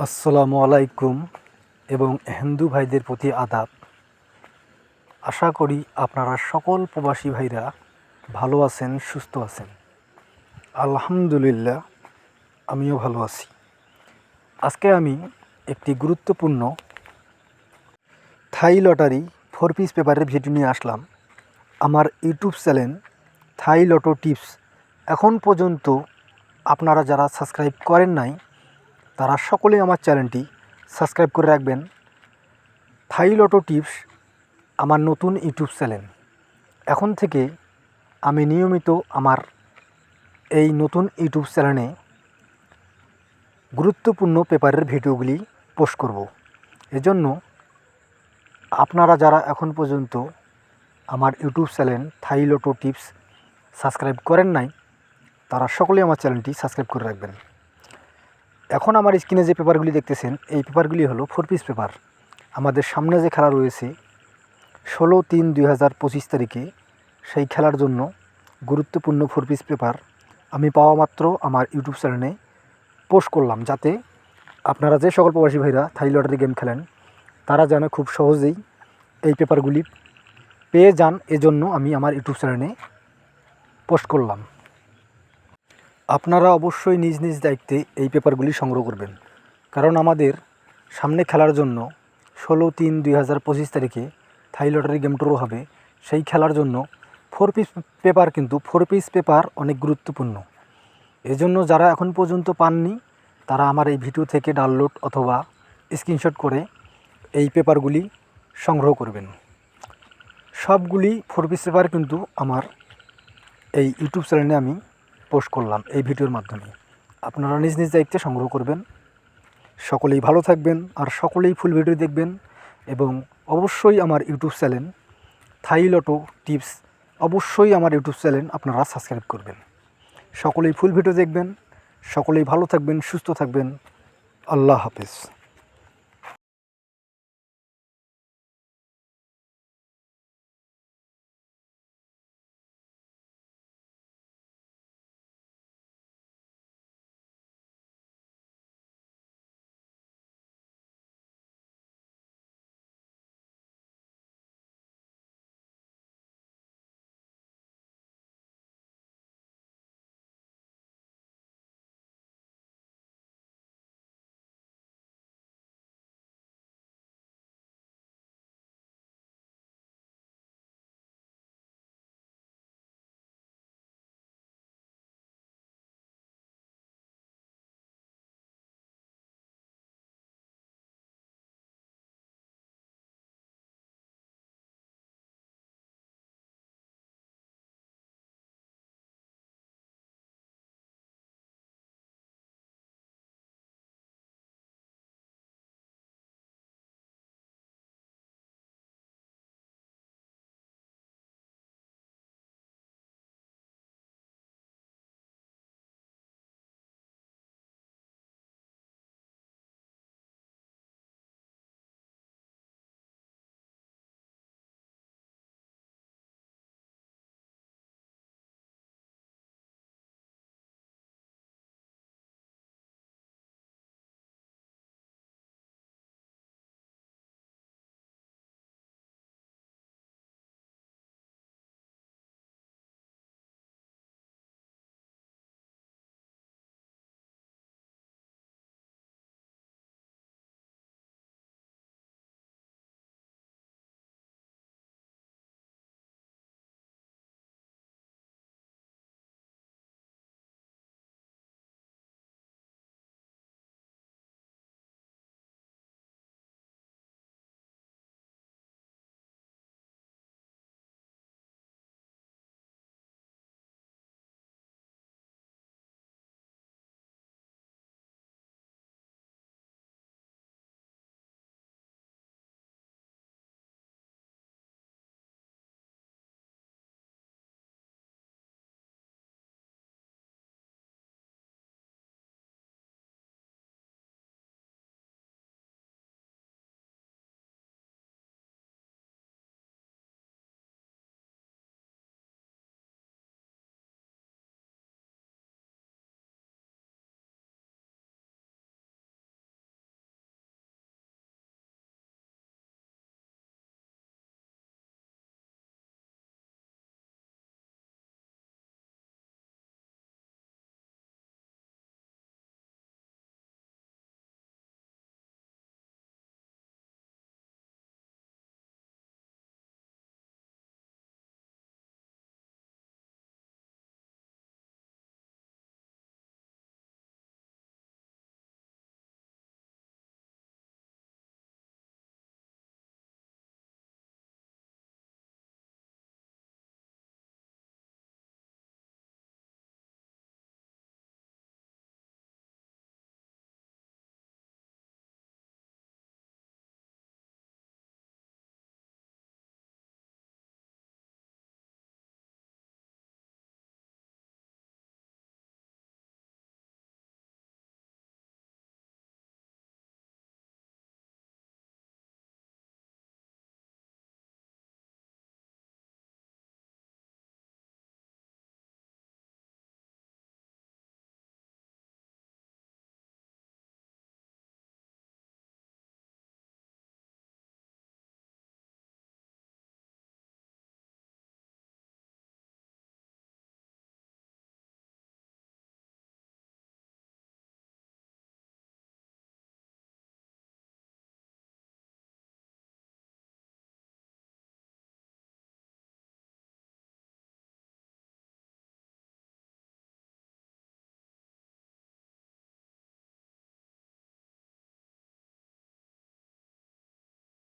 আসসালামু আলাইকুম এবং হিন্দু ভাইদের প্রতি আদাব। আশা করি আপনারা সকল প্রবাসী ভাইরা ভালো আছেন, সুস্থ আছেন। আলহামদুলিল্লাহ, আমিও ভালো আছি। আজকে আমি একটি গুরুত্বপূর্ণ থাই লটারি 4 পিস পেপারের ভিডিও নিয়ে আসলাম। আমার ইউটিউব চ্যানেল থাই লটো টিপস এখন পর্যন্ত আপনারা যারা সাবস্ক্রাইব করেন নাই তারা সকলেই আমার চ্যানেলটি সাবস্ক্রাইব করে রাখবেন। থাই লটো টিপস আমার নতুন ইউটিউব চ্যানেল। এখন থেকে আমি নিয়মিত আমার এই নতুন ইউটিউব চ্যানেলে গুরুত্বপূর্ণ পেপারের ভিডিওগুলি পোস্ট করব। এজন্য আপনারা যারা এখন পর্যন্ত আমার ইউটিউব চ্যানেল থাই লটো টিপস সাবস্ক্রাইব করেন নাই তারা সকলেই আমার চ্যানেলটি সাবস্ক্রাইব করে রাখবেন। এখন আমার স্ক্রিনে যে পেপারগুলি দেখতেছেন এই পেপারগুলি হলো 4 পিস পেপার। আমাদের সামনে যে খেলা রয়েছে 16/3/2025 তারিখে সেই খেলার জন্য গুরুত্বপূর্ণ 4 পিস পেপার আমি পাওয়া মাত্র আমার ইউটিউব চ্যানেলে পোস্ট করলাম, যাতে আপনারা যে সকল প্রবাসী ভাইরা থাই লটারি গেম খেলেন তারা যেন খুব সহজেই এই পেপারগুলি পেয়ে যান। এজন্য আমি আমার ইউটিউব চ্যানেলে পোস্ট করলাম। আপনারা অবশ্যই নিজ নিজ দায়িত্বে এই পেপারগুলি সংগ্রহ করবেন, কারণ আমাদের সামনে খেলার জন্য 16/3/2025 তারিখে থাই লটারি গেম ড্র হবে। সেই খেলার জন্য 4 পিস পেপার, কিন্তু 4 পিস পেপার অনেক গুরুত্বপূর্ণ। এজন্য যারা এখন পর্যন্ত পাননি তারা আমার এই ভিডিও থেকে ডাউনলোড অথবা স্ক্রিনশট করে এই পেপারগুলি সংগ্রহ করবেন। সবগুলি 4 পিস পেপার কিন্তু আমার এই ইউটিউব চ্যানেলে আমি পোস্ট করলাম এই ভিডিওর মাধ্যমে। আপনারা নিজ নিজ দায়িত্বে সংগ্রহ করবেন। সকলেই ভালো থাকবেন আর সকলেই ফুল ভিডিও দেখবেন এবং অবশ্যই আমার ইউটিউব চ্যানেল থাই লটো টিপস অবশ্যই আমার ইউটিউব চ্যানেল আপনারা সাবস্ক্রাইব করবেন। সকলেই ফুল ভিডিও দেখবেন। সকলেই ভালো থাকবেন, সুস্থ থাকবেন। আল্লাহ হাফেজ।